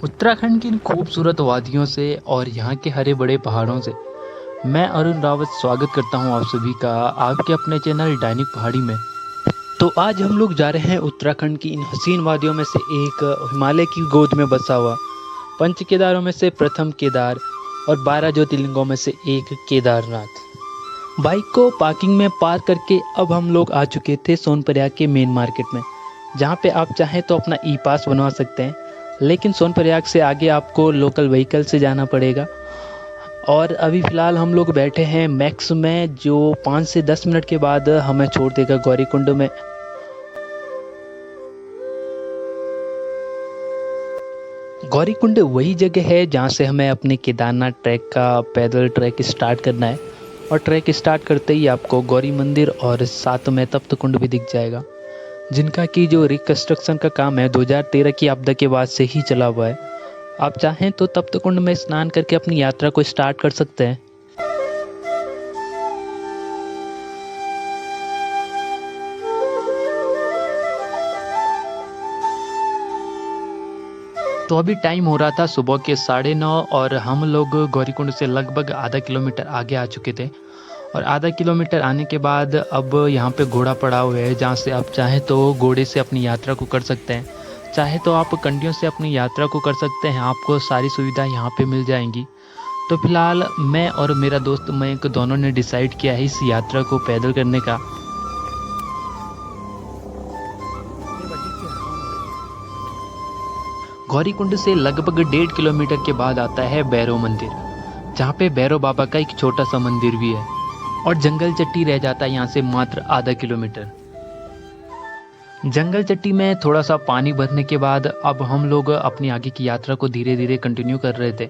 उत्तराखंड की इन खूबसूरत वादियों से और यहाँ के हरे बड़े पहाड़ों से मैं अरुण रावत स्वागत करता हूँ आप सभी का आपके अपने चैनल दैनिक पहाड़ी में। तो आज हम लोग जा रहे हैं उत्तराखंड की इन हसीन वादियों में से एक हिमालय की गोद में बसा हुआ पंच केदारों में से प्रथम केदार और 12 ज्योतिर्लिंगों में से एक केदारनाथ। बाइक को पार्किंग में पार्क करके अब हम लोग आ चुके थे सोनप्रयाग के मेन मार्केट में, जहाँ पे आप चाहें तो अपना ई पास बनवा सकते हैं, लेकिन सोनप्रयाग से आगे आपको लोकल व्हीकल से जाना पड़ेगा। और अभी फ़िलहाल हम लोग बैठे हैं मैक्स में, जो 5 से 10 मिनट के बाद हमें छोड़ देगा गौरीकुंड में। गौरीकुंड वही जगह है जहाँ से हमें अपने केदारनाथ ट्रैक का पैदल ट्रैक स्टार्ट करना है, और ट्रैक स्टार्ट करते ही आपको गौरी मंदिर और साथ में तप्त कुंड भी दिख जाएगा, जिनका कि जो रिकंस्ट्रक्शन का काम है 2013 की आपदा के बाद से ही चला हुआ है। आप चाहें तो तप्त कुंड में स्नान करके अपनी यात्रा को स्टार्ट कर सकते हैं। तो अभी टाइम हो रहा था सुबह के 9:30 और हम लोग गौरीकुंड से लगभग आधा किलोमीटर आगे आ चुके थे। और आधा किलोमीटर आने के बाद अब यहाँ पे घोड़ा पड़ा हुआ है, जहाँ से आप चाहें तो घोड़े से अपनी यात्रा को कर सकते हैं, चाहे तो आप कंडियों से अपनी यात्रा को कर सकते हैं। आपको सारी सुविधा यहाँ पे मिल जाएंगी। तो फिलहाल मैं और मेरा दोस्त मयंक दोनों ने डिसाइड किया है इस यात्रा को पैदल करने का। गौरीकुंड से लगभग 1.5 किलोमीटर के बाद आता है भैरव मंदिर, जहाँ पे भैरव बाबा का एक छोटा सा मंदिर भी है, और जंगल चट्टी रह जाता है यहाँ से मात्र आधा किलोमीटर। जंगल चट्टी में थोड़ा सा पानी भरने के बाद अब हम लोग अपनी आगे की यात्रा को धीरे धीरे कंटिन्यू कर रहे थे।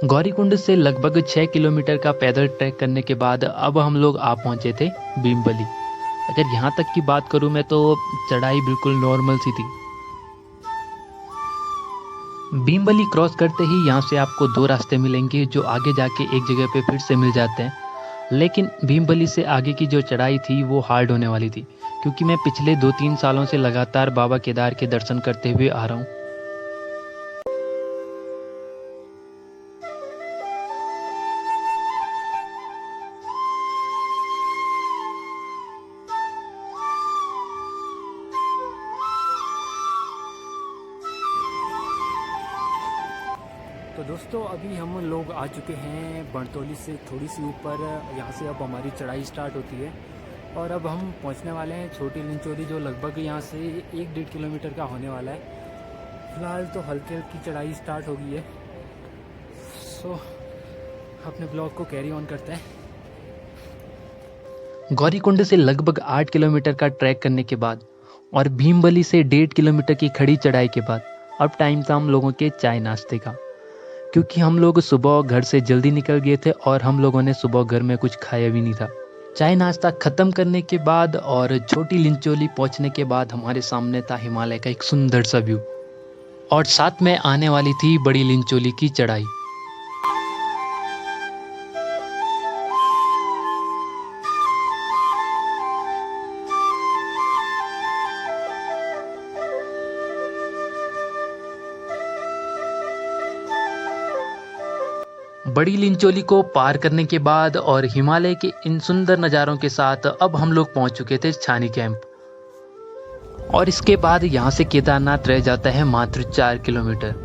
गौरीकुंड से लगभग 6 किलोमीटर का पैदल ट्रैक करने के बाद अब हम लोग आ पहुंचे थे भीमबली। अगर यहाँ तक की बात करूँ मैं तो चढ़ाई बिल्कुल नॉर्मल सी थी। भीमबली क्रॉस करते ही यहाँ से आपको 2 रास्ते मिलेंगे जो आगे जाके एक जगह पे फिर से मिल जाते हैं, लेकिन भीमबली से आगे की जो चढ़ाई थी वो हार्ड होने वाली थी, क्योंकि मैं पिछले 2-3 सालों से लगातार बाबा केदार के दर्शन करते हुए आ रहा हूँ। तो दोस्तों अभी हम लोग आ चुके हैं बड़तौली से थोड़ी सी ऊपर। यहाँ से अब हमारी चढ़ाई स्टार्ट होती है और अब हम पहुँचने वाले हैं छोटी लिंचोली, जो लगभग यहाँ से 1-1.5 किलोमीटर का होने वाला है। फिलहाल तो हल्की हल्की चढ़ाई स्टार्ट हो गई है। सो अपने ब्लॉग को कैरी ऑन करते हैं। गौरीकुंड से लगभग 8 किलोमीटर का ट्रैक करने के बाद और भीमबली से 1.5 किलोमीटर की खड़ी चढ़ाई के बाद अब टाइम था हम लोगों के चाय नाश्ते का, क्योंकि हम लोग सुबह घर से जल्दी निकल गए थे और हम लोगों ने सुबह घर में कुछ खाया भी नहीं था। चाय नाश्ता खत्म करने के बाद और छोटी लिंचोली पहुंचने के बाद हमारे सामने था हिमालय का एक सुंदर सा व्यू, और साथ में आने वाली थी बड़ी लिंचोली की चढ़ाई। बड़ी लिंचोली को पार करने के बाद और हिमालय के इन सुंदर नज़ारों के साथ अब हम लोग पहुंच चुके थे छानी कैंप, और इसके बाद यहाँ से केदारनाथ रह जाता है मात्र 4 किलोमीटर।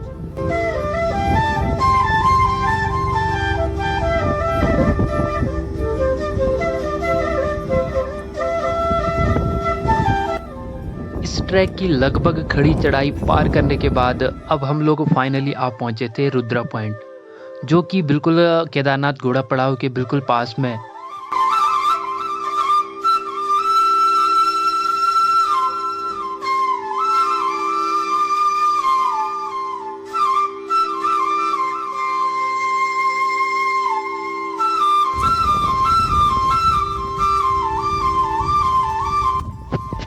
इस ट्रैक की लगभग खड़ी चढ़ाई पार करने के बाद अब हम लोग फाइनली आ पहुंचे थे रुद्रा पॉइंट, जो कि बिल्कुल केदारनाथ घोड़ा पड़ाव के बिल्कुल पास में है।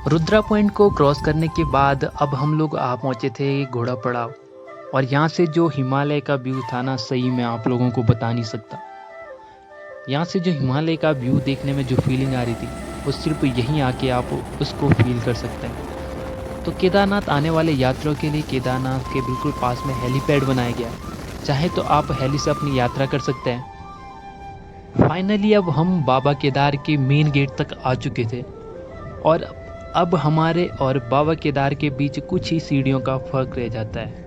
रुद्रा पॉइंट को क्रॉस करने के बाद अब हम लोग आ पहुँचे थे घोड़ा पड़ाव। और यहाँ से जो हिमालय का व्यू था ना, सही में आप लोगों को बता नहीं सकता। यहाँ से जो हिमालय का व्यू देखने में जो फीलिंग आ रही थी, वो सिर्फ यहीं आके आप उसको फील कर सकते हैं। तो केदारनाथ आने वाले यात्रियों के लिए केदारनाथ के बिल्कुल पास में हेलीपैड बनाया गया है। चाहे तो आप हेली से अपनी यात्रा कर सकते हैं। फाइनली अब हम बाबा केदार के मेन गेट तक आ चुके थे और अब हमारे और बाबा केदार के बीच कुछ ही सीढ़ियों का फर्क रह जाता है।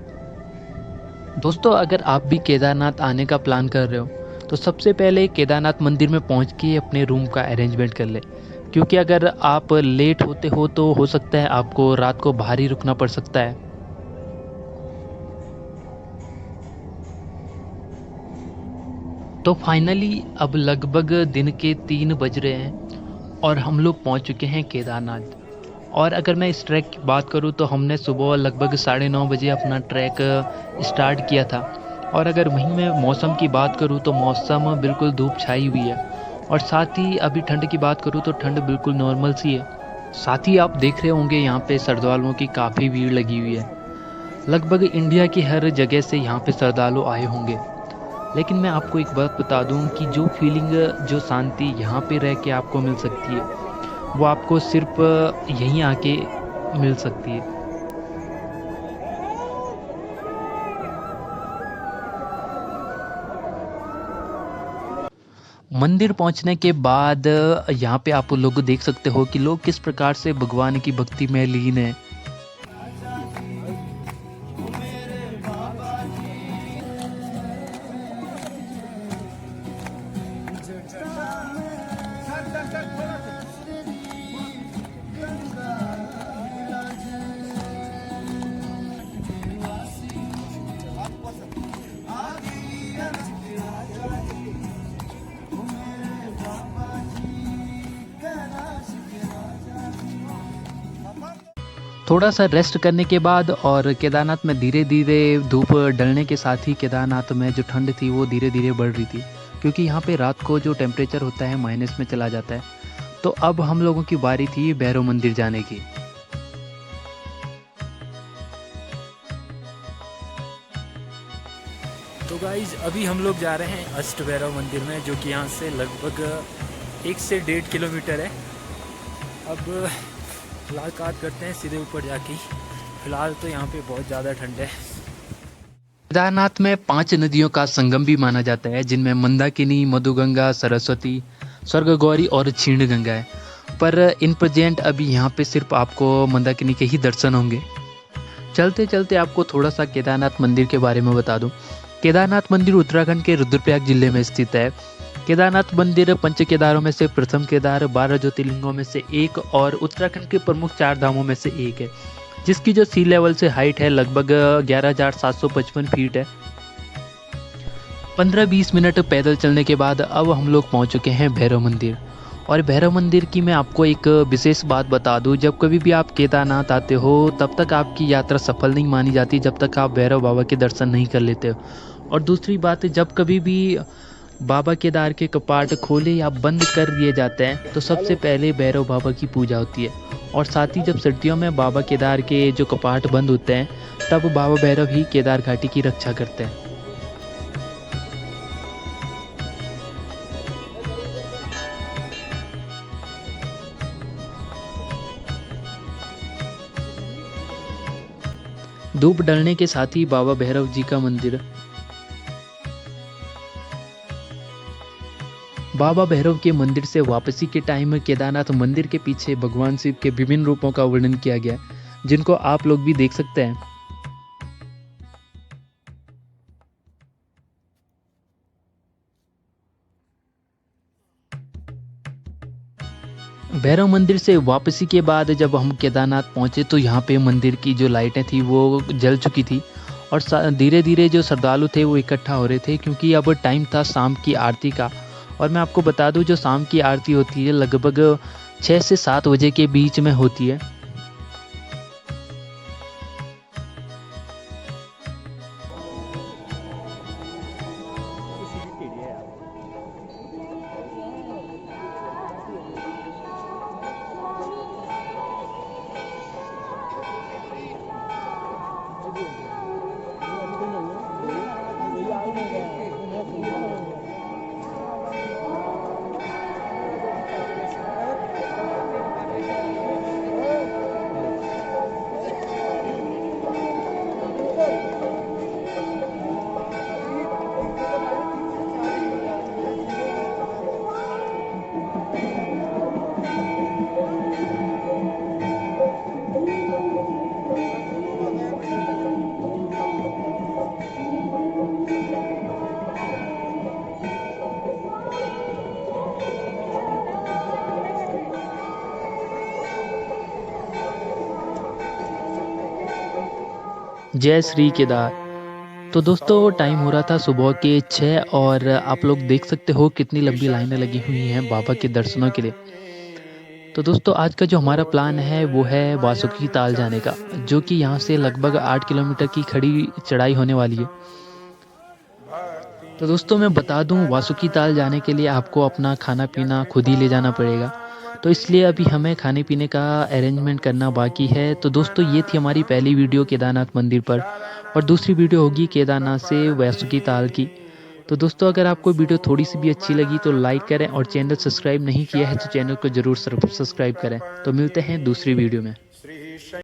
दोस्तों, अगर आप भी केदारनाथ आने का प्लान कर रहे हो तो सबसे पहले केदारनाथ मंदिर में पहुंच के अपने रूम का अरेंजमेंट कर ले, क्योंकि अगर आप लेट होते हो तो हो सकता है आपको रात को बाहर ही रुकना पड़ सकता है। तो फाइनली अब लगभग दिन के 3 बज रहे हैं और हम लोग पहुंच चुके हैं केदारनाथ। और अगर मैं इस ट्रैक की बात करूं तो हमने सुबह लगभग 9:30 बजे अपना ट्रैक स्टार्ट किया था। और अगर वहीं मैं मौसम की बात करूं तो मौसम बिल्कुल धूप छाई हुई है। और साथ ही अभी ठंड की बात करूं तो ठंड बिल्कुल नॉर्मल सी है। साथ ही आप देख रहे होंगे यहाँ पे श्रद्धालुओं की काफ़ी भीड़ लगी हुई है। लगभग इंडिया की हर जगह से यहाँ पे श्रद्धालु आए होंगे। लेकिन मैं आपको एक बात बता दूं कि जो फीलिंग, जो शांति यहाँ पे रह के आपको मिल सकती है, वो आपको सिर्फ यहीं आके मिल सकती है। मंदिर पहुंचने के बाद यहाँ पे आप लोग देख सकते हो कि लोग किस प्रकार से भगवान की भक्ति में लीन है। थोड़ा सा रेस्ट करने के बाद और केदारनाथ में धीरे धीरे धूप ढलने के साथ ही केदारनाथ में जो ठंड थी वो धीरे धीरे बढ़ रही थी, क्योंकि यहाँ पे रात को जो टेम्परेचर होता है माइनस में चला जाता है। तो अब हम लोगों की बारी थी भैरव मंदिर जाने की। तो गाइज अभी हम लोग जा रहे हैं अष्ट भैरव मंदिर में, जो कि यहाँ से लगभग 1 से 1.5 किलोमीटर है। अब मुलाकात करते हैं सीधे ऊपर जाके। फिलहाल तो यहाँ पे बहुत ज़्यादा ठंड है। केदारनाथ में 5 नदियों का संगम भी माना जाता है, जिनमें मंदाकिनी, मधुगंगा, सरस्वती, स्वर्गगौरी और क्षीणगंगा है। पर इन प्रेजेंट अभी यहाँ पे सिर्फ आपको मंदाकिनी के ही दर्शन होंगे। चलते चलते आपको थोड़ा सा केदारनाथ मंदिर के बारे में बता दूं। केदारनाथ मंदिर उत्तराखंड के रुद्रप्रयाग जिले में स्थित है। केदारनाथ मंदिर पंच केदारों में से प्रथम केदार, 12 ज्योतिर्लिंगों में से एक और उत्तराखंड के प्रमुख 4 धामों में से एक है, जिसकी जो सी लेवल से हाइट है लगभग 11,755 फीट है। 15-20 मिनट पैदल चलने के बाद अब हम लोग पहुंच चुके हैं भैरव मंदिर। और भैरव मंदिर की मैं आपको एक विशेष बात बता दूं, जब कभी भी आप केदारनाथ आते हो तब तक आपकी यात्रा सफल नहीं मानी जाती जब तक आप भैरव बाबा के दर्शन नहीं कर लेते हो। और दूसरी बात, जब कभी भी बाबा केदार के कपाट खोले या बंद कर दिए जाते हैं तो सबसे पहले भैरव बाबा की पूजा होती है। और साथ ही जब सर्दियों में बाबा केदार के जो कपाट बंद होते हैं तब बाबा भैरव ही केदार घाटी की रक्षा करते हैं। धूप ढलने के साथ ही बाबा भैरव जी का मंदिर, बाबा भैरव के मंदिर से वापसी के टाइम केदारनाथ मंदिर के पीछे भगवान शिव के विभिन्न रूपों का वर्णन किया गया, जिनको आप लोग भी देख सकते हैं। भैरव मंदिर से वापसी के बाद जब हम केदारनाथ पहुंचे तो यहाँ पे मंदिर की जो लाइटें थी वो जल चुकी थी और धीरे धीरे जो श्रद्धालु थे वो इकट्ठा हो रहे थे, क्योंकि अब टाइम था शाम की आरती का। और मैं आपको बता दूं, जो शाम की आरती होती है लगभग 6 से 7 बजे के बीच में होती है। जय श्री केदार। तो दोस्तों टाइम हो रहा था सुबह के 6 और आप लोग देख सकते हो कितनी लंबी लाइनें लगी हुई हैं बाबा के दर्शनों के लिए। तो दोस्तों आज का जो हमारा प्लान है वो है वासुकी ताल जाने का, जो कि यहाँ से लगभग 8 किलोमीटर की खड़ी चढ़ाई होने वाली है। तो दोस्तों मैं बता दूं, वासुकी ताल जाने के लिए आपको अपना खाना पीना खुद ही ले जाना पड़ेगा। तो इसलिए अभी हमें खाने पीने का अरेंजमेंट करना बाकी है। तो दोस्तों ये थी हमारी पहली वीडियो केदारनाथ मंदिर पर, और दूसरी वीडियो होगी केदारनाथ से वासुकी ताल की। तो दोस्तों अगर आपको वीडियो थोड़ी सी भी अच्छी लगी तो लाइक करें, और चैनल सब्सक्राइब नहीं किया है तो चैनल को ज़रूर सब्सक्राइब करें। तो मिलते हैं दूसरी वीडियो में।